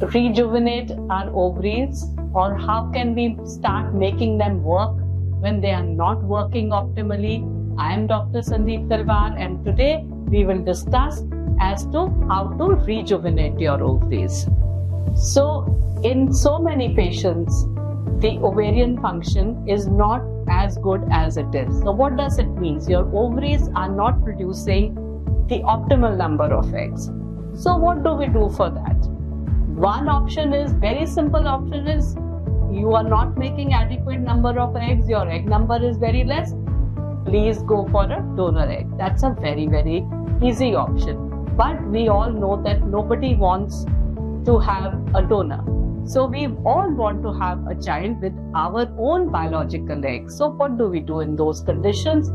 rejuvenate our ovaries, or how can we start making them work when they are not working optimally? I am Dr. Sandeep Talwar, and today we will discuss as to how to rejuvenate your ovaries. So, in so many patients, the ovarian function is not as good as it is. So what does it mean? Your ovaries are not producing the optimal number of eggs. So what do we do for that? One option is, very simple option is, you are not making adequate number of eggs, your egg number is very less, please go for a donor egg. That's a very, very easy option. But we all know that nobody wants to have a donor. So we all want to have a child with our own biological eggs. So what do we do in those conditions?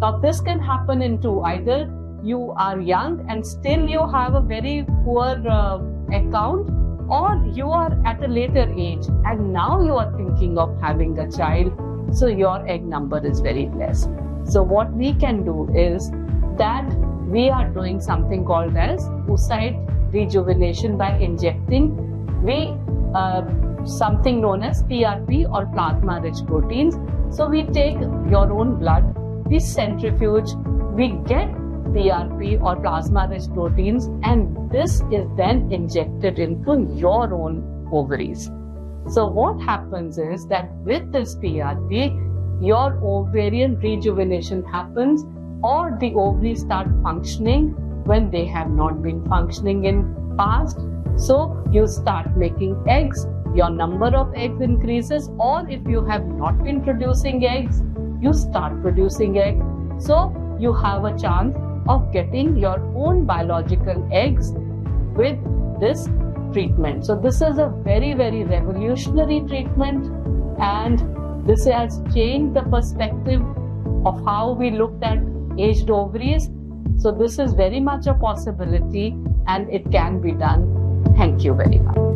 Now this can happen in two. Either you are young and still you have a very poor egg count, or you are at a later age and now you are thinking of having a child, so your egg number is very less. So what we can do is that we are doing something called as oocyte rejuvenation by injecting something known as PRP or plasma rich proteins. So we take your own blood, we centrifuge, we get PRP or plasma rich proteins, and this is then injected into your own ovaries. So what happens is that with this PRP, your ovarian rejuvenation happens, or the ovaries start functioning when they have not been functioning in past. So you start making eggs, your number of eggs increases, or if you have not been producing eggs, you start producing eggs. So you have a chance of getting your own biological eggs with this treatment. So this is a very, very revolutionary treatment, and this has changed the perspective of how we looked at aged ovaries. So this is very much a possibility and it can be done. Thank you very much.